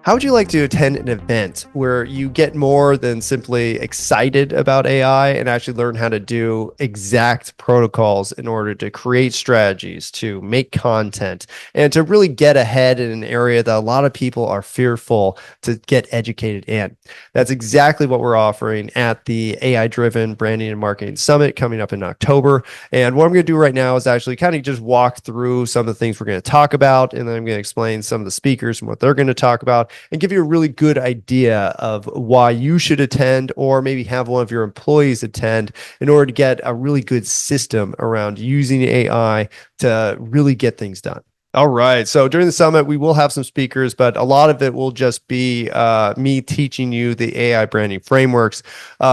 How would you like to attend an event where you get more than simply excited about AI and actually learn how to do exact protocols in order to create strategies, to make content, and to really get ahead in an area that a lot of people are fearful to get educated in? That's exactly what we're offering at the AI Driven Branding and Marketing Summit coming up in October. And what I'm going to do right now is actually kind of just walk through some of the things we're going to talk about, and then I'm going to explain some of the speakers and what they're going to talk about and give you a really good idea of why you should attend or maybe have one of your employees attend in order to get a really good system around using AI to really get things done. All right. So during the summit, we will have some speakers, but a lot of it will just be me teaching you the AI branding frameworks,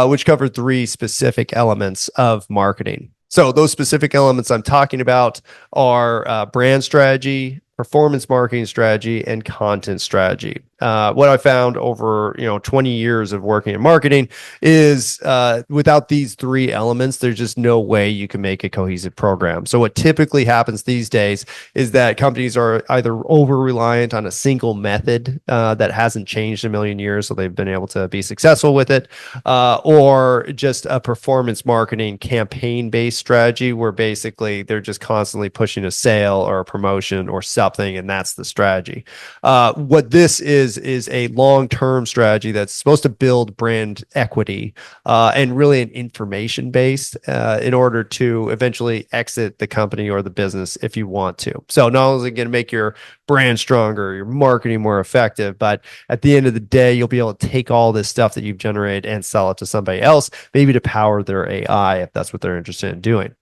which cover three specific elements of marketing. So those specific elements I'm talking about are brand strategy, performance marketing strategy, and content strategy. What I found over 20 years of working in marketing is without these three elements, there's just no way you can make a cohesive program. So what typically happens these days is that companies are either over reliant on a single method that hasn't changed in a million years, so they've been able to be successful with it, or just a performance marketing campaign based strategy where basically they're just constantly pushing a sale or a promotion or something, and that's the strategy. What this is a long-term strategy that's supposed to build brand equity and really an information based in order to eventually exit the company or the business if you want to. So not only is it going to make your brand stronger, your marketing more effective, but at the end of the day, you'll be able to take all this stuff that you've generated and sell it to somebody else, maybe to power their AI if that's what they're interested in doing.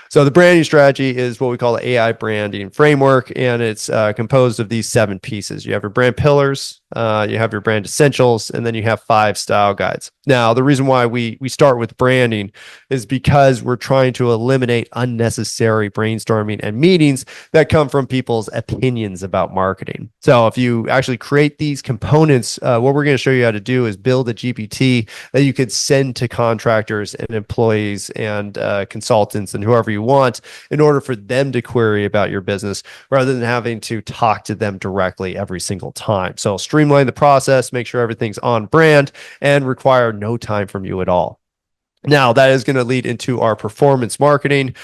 So the branding strategy is what we call the AI branding framework, and it's composed of these 7 pieces. You have your brand pillars, you have your brand essentials, and then you have 5 style guides. Now, the reason why we start with branding is because we're trying to eliminate unnecessary brainstorming and meetings that come from people's opinions about marketing. So if you actually create these components, what we're going to show you how to do is build a GPT that you could send to contractors and employees and consultants and whoever you want in order for them to query about your business rather than having to talk to them directly every single time. So streamline the process, make sure everything's on brand, and require no time from you at all. Now, that is going to lead into our performance marketing,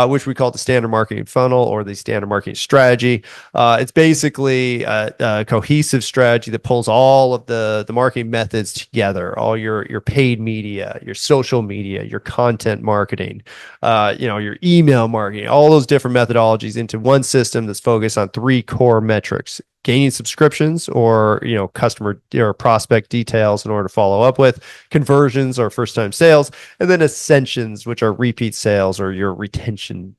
which we call the standard marketing funnel or the standard marketing strategy. It's basically a cohesive strategy that pulls all of the marketing methods together, all your paid media, your social media, your content marketing, your email marketing, all those different methodologies into one system that's focused on 3 core metrics: gaining subscriptions or customer or prospect details in order to follow up with, conversions or first time sales, and then ascensions, which are repeat sales or your retention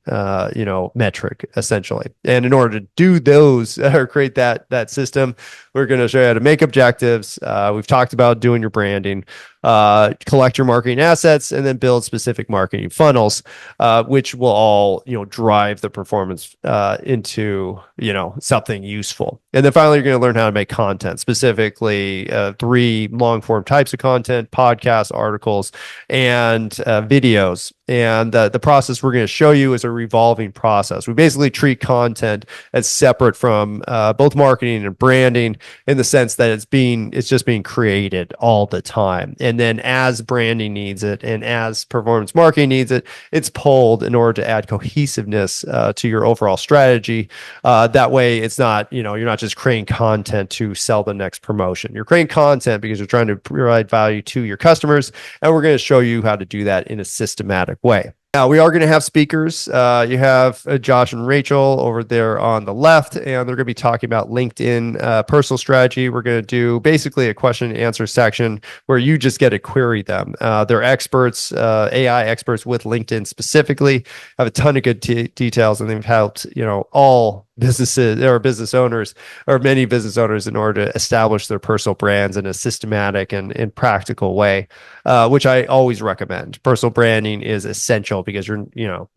metric essentially. And in order to do those or create that system, we're going to show you how to make objectives. We've talked about doing your branding, collect your marketing assets, and then build specific marketing funnels, which will all drive the performance into something useful. And then finally, you're going to learn how to make content, specifically 3 long form types of content: podcasts, articles, and videos. And the process we're going to show you is a revolving process. We basically treat content as separate from both marketing and branding, in the sense that it's just being created all the time. And then as branding needs it and as performance marketing needs it, it's pulled in order to add cohesiveness to your overall strategy. That way it's not, you're not just creating content to sell the next promotion. You're creating content because you're trying to provide value to your customers. And we're going to show you how to do that in a systematic way. Now, we are going to have speakers. You have Josh and Rachel over there on the left, and they're going to be talking about LinkedIn personal strategy. We're going to do basically a question and answer section where you just get to query them. They're experts, AI experts with LinkedIn specifically, have a ton of good details, and they've helped, all businesses or business owners or many business owners in order to establish their personal brands in a systematic and practical way, which I always recommend. Personal branding is essential because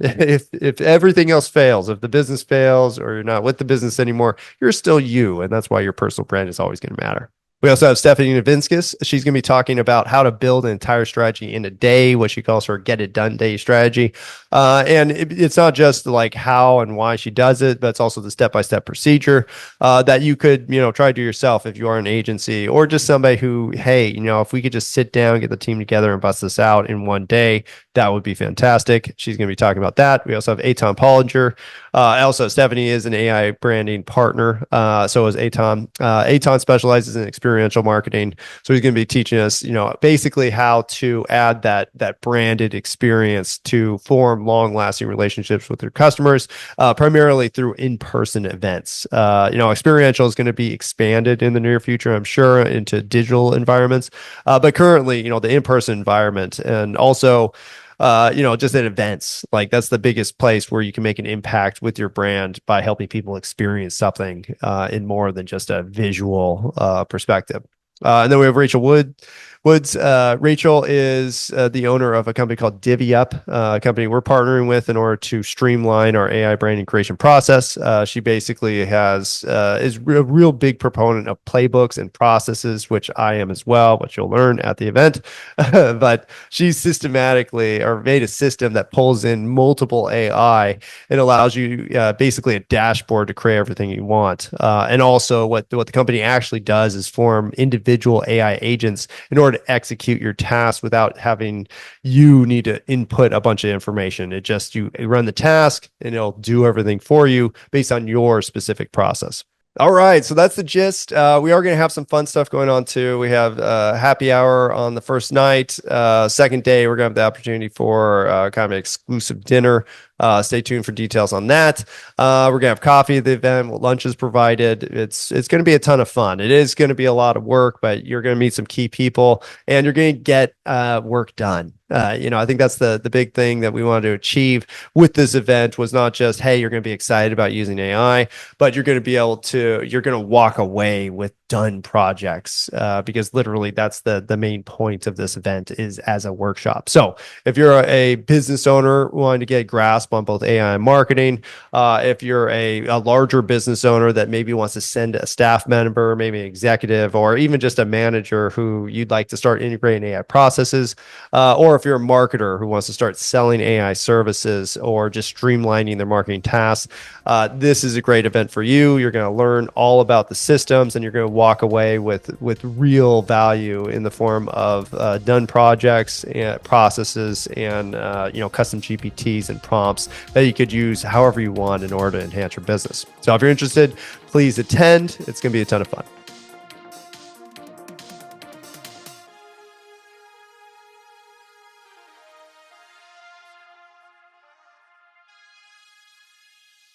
if everything else fails, if the business fails or you're not with the business anymore, you're still you. And that's why your personal brand is always going to matter. We also have Stephanie Novinskis. She's going to be talking about how to build an entire strategy in a day, what she calls her get it done day strategy. And it's not just like how and why she does it, but it's also the step-by-step procedure that you could, try to do yourself if you are an agency or just somebody who, hey, if we could just sit down, get the team together and bust this out in one day, that would be fantastic. She's going to be talking about that. We also have Eitan Pollinger. Also, Stephanie is an AI branding partner. So is Eitan. Eitan specializes in experiential marketing. So he's going to be teaching us, basically how to add that branded experience to form long-lasting relationships with your customers, primarily through in-person events. Experiential is going to be expanded in the near future, I'm sure, into digital environments. But currently, the in-person environment and also just at events, like that's the biggest place where you can make an impact with your brand by helping people experience something in more than just a visual perspective. And then we have Rachel Woods. Rachel is the owner of a company called Divvy Up, a company we're partnering with in order to streamline our AI branding creation process. She basically is a real big proponent of playbooks and processes, which I am as well, which you'll learn at the event. But she systematically or made a system that pulls in multiple AI and allows you basically a dashboard to create everything you want. And also what the company actually does is form individual AI agents in order to execute your task without having you need to input a bunch of information. It just, you run the task and it'll do everything for you based on your specific process. All right, so that's the gist. We are going to have some fun stuff going on too. We have happy hour on the first night. Second day, we're going to have the opportunity for kind of an exclusive dinner. Stay tuned for details on that. We're going to have coffee at the event. Lunch is provided. It's going to be a ton of fun. It is going to be a lot of work, but you're going to meet some key people and you're going to get work done. I think that's the big thing that we wanted to achieve with this event was not just, hey, you're going to be excited about using AI, but you're going to walk away with done projects because literally that's the main point of this event is as a workshop. So if you're a business owner wanting to get a grasp on both AI and marketing, if you're a larger business owner that maybe wants to send a staff member, maybe an executive, or even just a manager who you'd like to start integrating AI processes, or if you're a marketer who wants to start selling AI services or just streamlining their marketing tasks, this is a great event for you. You're going to learn all about the systems and you're going to walk away with real value in the form of done projects and processes and custom GPTs and prompts that you could use however you want in order to enhance your business. So if you're interested, please attend. It's going to be a ton of fun.